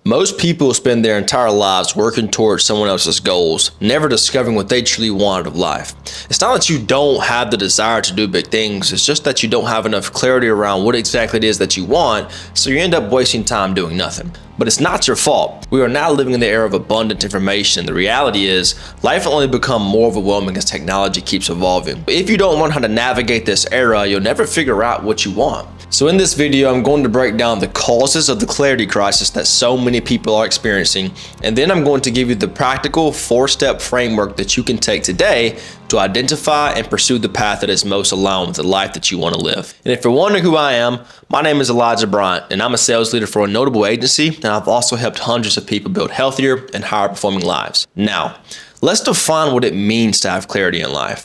Most people spend their entire lives working towards someone else's goals, never discovering what they truly want of life. It's not that you don't have the desire to do big things, it's just that you don't have enough clarity around what exactly it is that you want, so you end up wasting time doing nothing. But it's not your fault. We are now living in the era of abundant information. The reality is, life will only become more overwhelming as technology keeps evolving. But if you don't learn how to navigate this era, you'll never figure out what you want. So in this video, I'm going to break down the causes of the clarity crisis that so many people are experiencing, and then I'm going to give you the practical 4-step framework that you can take today to identify and pursue the path that is most aligned with the life that you want to live. And if you're wondering who I am, my name is Elijah Bryant, and I'm a sales leader for a notable agency, and I've also helped hundreds of people build healthier and higher performing lives. Now, let's define what it means to have clarity in life.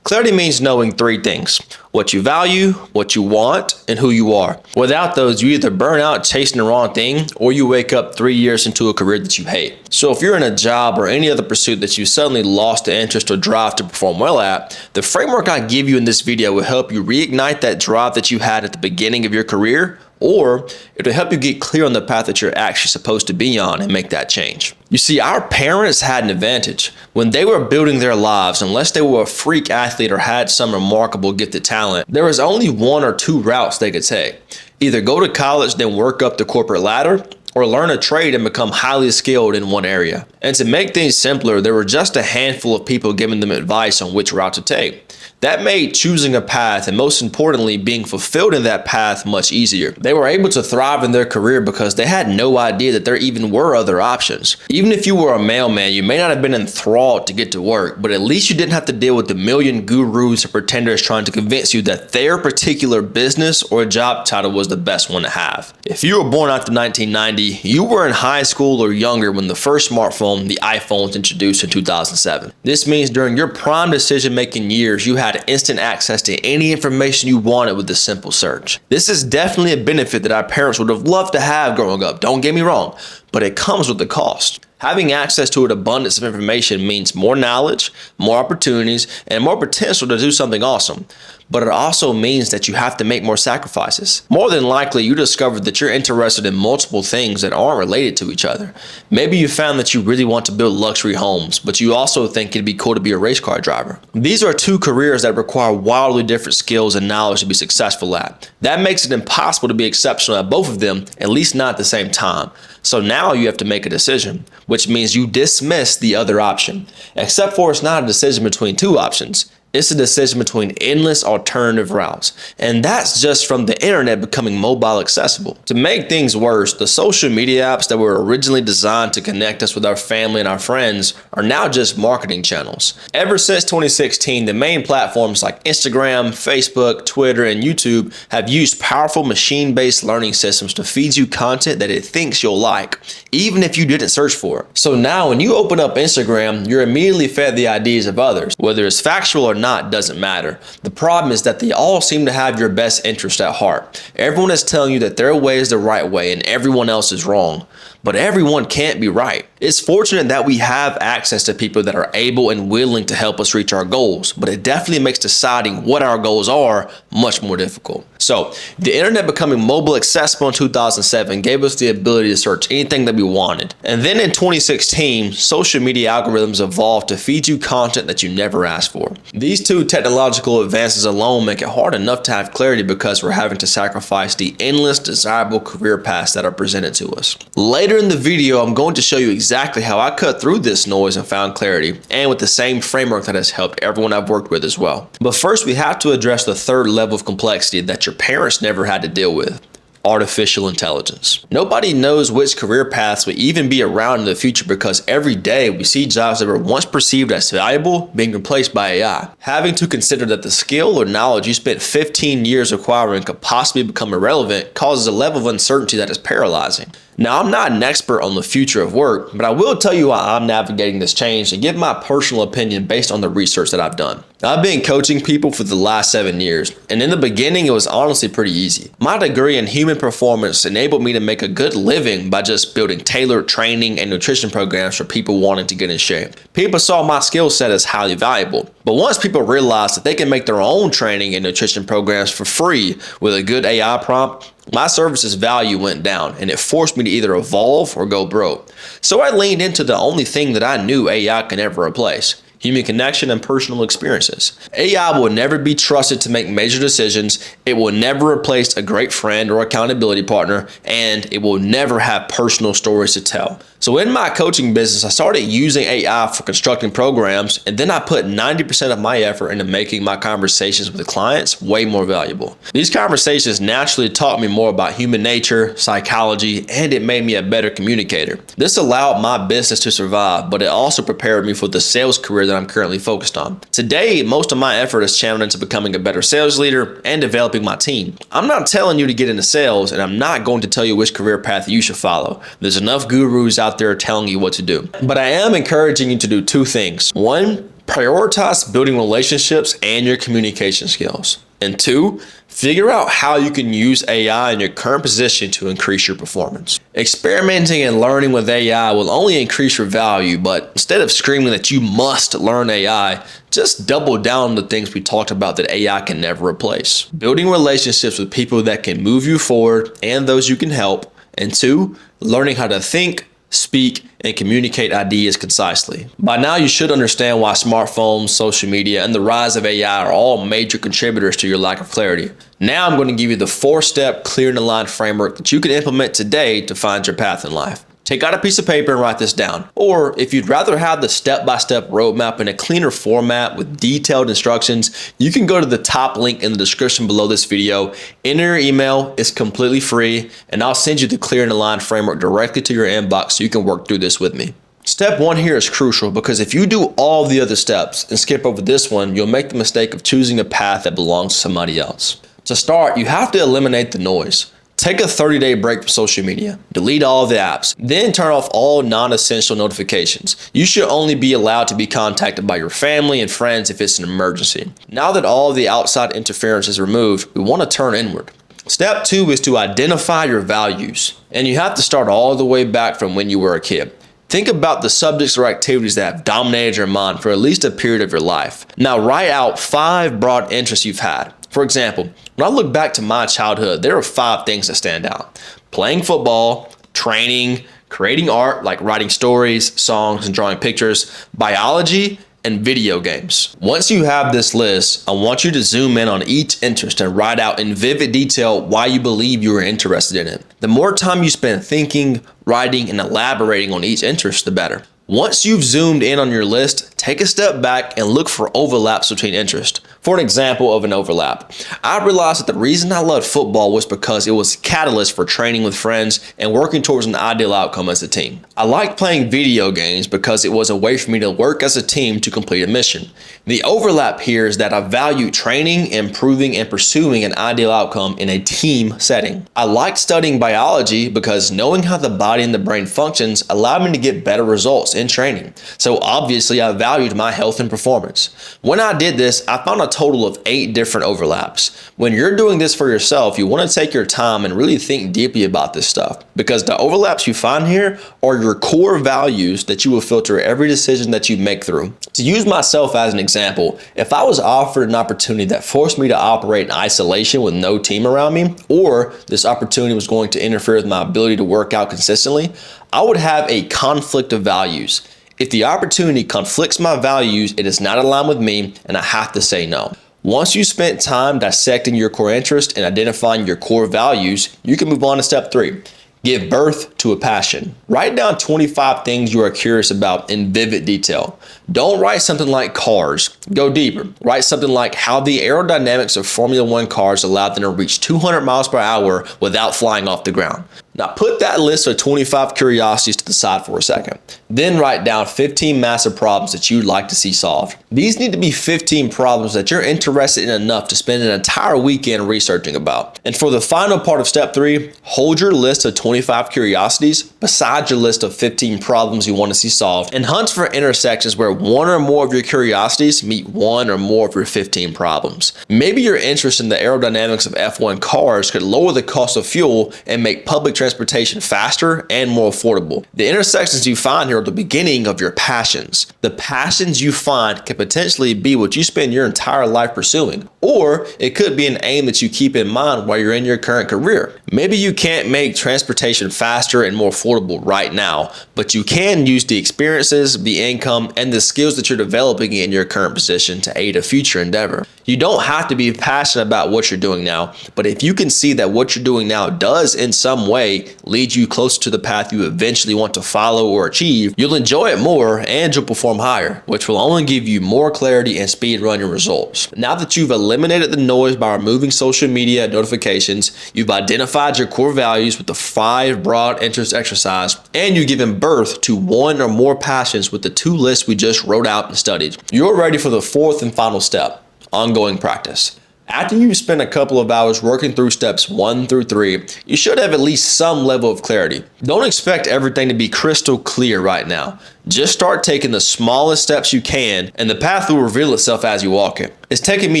Clarity means knowing 3 things: what you value, what you want, and who you are. Without those, you either burn out chasing the wrong thing, or you wake up 3 years into a career that you hate. So if you're in a job or any other pursuit that you suddenly lost the interest or drive to perform well at, the framework I give you in this video will help you reignite that drive that you had at the beginning of your career, or it'll help you get clear on the path that you're actually supposed to be on and make that change. You see, our parents had an advantage. When they were building their lives, unless they were a freak athlete or had some remarkable gifted talent, there was only 1 or 2 routes they could take. Either go to college, then work up the corporate ladder, or learn a trade and become highly skilled in one area. And to make things simpler, there were just a handful of people giving them advice on which route to take. That made choosing a path, and most importantly, being fulfilled in that path, much easier. They were able to thrive in their career because they had no idea that there even were other options. Even if you were a mailman, you may not have been enthralled to get to work, but at least you didn't have to deal with the million gurus or pretenders trying to convince you that their particular business or job title was the best one to have. If you were born after 1990, you were in high school or younger when the first smartphone, the iPhone, was introduced in 2007. This means during your prime decision-making years, you had instant access to any information you wanted with a simple search. This is definitely a benefit that our parents would have loved to have growing up, don't get me wrong, but it comes with a cost. Having access to an abundance of information means more knowledge, more opportunities, and more potential to do something awesome. But it also means that you have to make more sacrifices. More than likely, you discovered that you're interested in multiple things that aren't related to each other. Maybe you found that you really want to build luxury homes, but you also think it'd be cool to be a race car driver. These are 2 careers that require wildly different skills and knowledge to be successful at. That makes it impossible to be exceptional at both of them, at least not at the same time. So now you have to make a decision, which means you dismiss the other option. Except for it's not a decision between 2 options. It's a decision between endless alternative routes. And that's just from the internet becoming mobile accessible. To make things worse, the social media apps that were originally designed to connect us with our family and our friends are now just marketing channels. Ever since 2016, the main platforms like Instagram, Facebook, Twitter, and YouTube have used powerful machine-based learning systems to feed you content that it thinks you'll like, even if you didn't search for it. So now when you open up Instagram, you're immediately fed the ideas of others. Whether it's factual or not doesn't matter. The problem is that they all seem to have your best interest at heart. Everyone is telling you that their way is the right way and everyone else is wrong. But everyone can't be right. It's fortunate that we have access to people that are able and willing to help us reach our goals, but it definitely makes deciding what our goals are much more difficult. So, the internet becoming mobile accessible in 2007 gave us the ability to search anything that we wanted. And then in 2016, social media algorithms evolved to feed you content that you never asked for. These 2 technological advances alone make it hard enough to have clarity because we're having to sacrifice the endless desirable career paths that are presented to us. Later in the video, I'm going to show you exactly how I cut through this noise and found clarity, and with the same framework that has helped everyone I've worked with as well. But first, we have to address the 3rd level of complexity that your parents never had to deal with: artificial intelligence. Nobody knows which career paths will even be around in the future because every day we see jobs that were once perceived as valuable being replaced by AI. Having to consider that the skill or knowledge you spent 15 years acquiring could possibly become irrelevant causes a level of uncertainty that is paralyzing. Now, I'm not an expert on the future of work, but I will tell you how I'm navigating this change and give my personal opinion based on the research that I've done. I've been coaching people for the last 7 years, and in the beginning it was honestly pretty easy. My degree in human performance enabled me to make a good living by just building tailored training and nutrition programs for people wanting to get in shape. People saw my skill set as highly valuable, but once people realized that they can make their own training and nutrition programs for free with a good AI prompt, my services value went down, and it forced me to either evolve or go broke. So I leaned into the only thing that I knew AI can never replace: human connection and personal experiences. AI will never be trusted to make major decisions, it will never replace a great friend or accountability partner, and it will never have personal stories to tell. So in my coaching business, I started using AI for constructing programs, and then I put 90% of my effort into making my conversations with clients way more valuable. These conversations naturally taught me more about human nature, psychology, and it made me a better communicator. This allowed my business to survive, but it also prepared me for the sales career that I'm currently focused on. Today, most of my effort is channeled into becoming a better sales leader and developing my team. I'm not telling you to get into sales, and I'm not going to tell you which career path you should follow. There's enough gurus out there telling you what to do. But I am encouraging you to do two things. One, prioritize building relationships and your communication skills. And two, figure out how you can use AI in your current position to increase your performance. Experimenting and learning with AI will only increase your value, but instead of screaming that you must learn AI, just double down on the things we talked about that AI can never replace. Building relationships with people that can move you forward and those you can help. And two, learning how to think, speak, and communicate ideas concisely. By now, you should understand why smartphones, social media, and the rise of AI are all major contributors to your lack of clarity. Now I'm going to give you the 4-step clear and aligned framework that you can implement today to find your path in life. Take out a piece of paper and write this down. Or if you'd rather have the step-by-step roadmap in a cleaner format with detailed instructions, you can go to the top link in the description below this video, enter your email, it's completely free, and I'll send you the clear and aligned framework directly to your inbox so you can work through this with me. Step 1 here is crucial because if you do all the other steps and skip over this one, you'll make the mistake of choosing a path that belongs to somebody else. To start, you have to eliminate the noise. Take a 30-day break from social media. Delete all the apps. Then turn off all non-essential notifications. You should only be allowed to be contacted by your family and friends if it's an emergency. Now that all the outside interference is removed, we want to turn inward. Step 2 is to identify your values. And you have to start all the way back from when you were a kid. Think about the subjects or activities that have dominated your mind for at least a period of your life. Now write out 5 broad interests you've had. For example, when I look back to my childhood, there are 5 things that stand out: playing football, training, creating art like writing stories, songs, and drawing pictures, biology, and video games. Once you have this list, I want you to zoom in on each interest and write out in vivid detail why you believe you are interested in it. The more time you spend thinking, writing, and elaborating on each interest, the better. Once you've zoomed in on your list, take a step back and look for overlaps between interests. For an example of an overlap, I realized that the reason I loved football was because it was a catalyst for training with friends and working towards an ideal outcome as a team. I liked playing video games because it was a way for me to work as a team to complete a mission. The overlap here is that I value training, improving, and pursuing an ideal outcome in a team setting. I liked studying biology because knowing how the body and the brain functions allowed me to get better results in training. So obviously I valued my health and performance. When I did this, I found a total of 8 different overlaps. When you're doing this for yourself, you want to take your time and really think deeply about this stuff, because the overlaps you find here are your core values that you will filter every decision that you make through. To use myself as an example, if I was offered an opportunity that forced me to operate in isolation with no team around me, or this opportunity was going to interfere with my ability to work out consistently, I would have a conflict of values. If the opportunity conflicts my values, it is not aligned with me, and I have to say no. Once you spent time dissecting your core interest and identifying your core values, you can move on to step 3. Give birth to a passion. Write down 25 things you are curious about in vivid detail. Don't write something like cars. Go deeper. Write something like how the aerodynamics of Formula 1 cars allowed them to reach 200 miles per hour without flying off the ground. Now put that list of 25 curiosities to the side for a second. Then write down 15 massive problems that you'd like to see solved. These need to be 15 problems that you're interested in enough to spend an entire weekend researching about. And for the final part of step 3, hold your list of 25 curiosities beside your list of 15 problems you want to see solved, and hunt for intersections where one or more of your curiosities meet one or more of your 15 problems. Maybe your interest in the aerodynamics of F1 cars could lower the cost of fuel and make public transportation faster and more affordable. The intersections you find here are the beginning of your passions. The passions you find can potentially be what you spend your entire life pursuing, or it could be an aim that you keep in mind while you're in your current career. Maybe you can't make transportation faster and more affordable right now, but you can use the experiences, the income, and the skills that you're developing in your current position to aid a future endeavor. You don't have to be passionate about what you're doing now, but if you can see that what you're doing now does in some way lead you closer to the path you eventually want to follow or achieve, you'll enjoy it more and you'll perform higher, which will only give you more clarity and speed run your results. Now that you've eliminated the noise by removing social media notifications, you've identified your core values with the 5 broad interest exercise, and you've given birth to one or more passions with the 2 lists we just wrote out and studied, you're ready for the 4th and final step: ongoing practice. After you've spent a couple of hours working through steps 1 through 3, you should have at least some level of clarity. Don't expect everything to be crystal clear right now. Just start taking the smallest steps you can, and the path will reveal itself as you walk it. It's taken me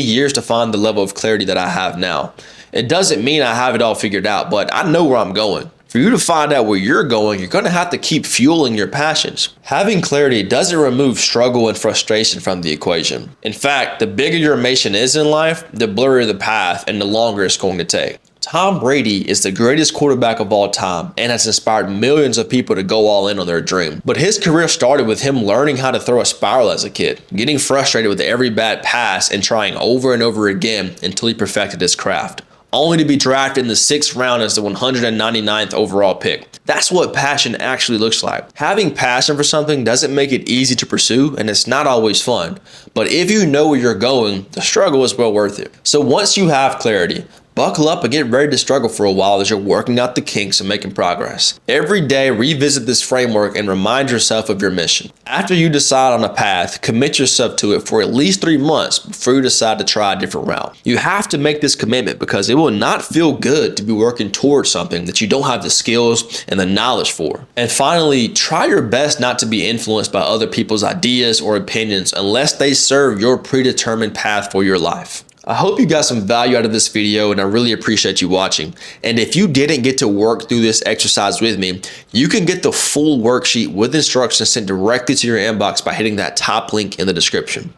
years to find the level of clarity that I have now. It doesn't mean I have it all figured out, but I know where I'm going. For you to find out where you're going, you're going to have to keep fueling your passions. Having clarity doesn't remove struggle and frustration from the equation. In fact, the bigger your mission is in life, the blurrier the path and the longer it's going to take. Tom Brady is the greatest quarterback of all time and has inspired millions of people to go all in on their dream. But his career started with him learning how to throw a spiral as a kid, getting frustrated with every bad pass and trying over and over again until he perfected his craft, only to be drafted in the 6th round as the 199th overall pick. That's what passion actually looks like. Having passion for something doesn't make it easy to pursue, and it's not always fun. But if you know where you're going, the struggle is well worth it. So once you have clarity, buckle up and get ready to struggle for a while as you're working out the kinks and making progress. Every day, revisit this framework and remind yourself of your mission. After you decide on a path, commit yourself to it for at least 3 months before you decide to try a different route. You have to make this commitment because it will not feel good to be working towards something that you don't have the skills and the knowledge for. And finally, try your best not to be influenced by other people's ideas or opinions unless they serve your predetermined path for your life. I hope you got some value out of this video, and I really appreciate you watching. And if you didn't get to work through this exercise with me, you can get the full worksheet with instructions sent directly to your inbox by hitting that top link in the description.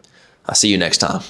I'll see you next time.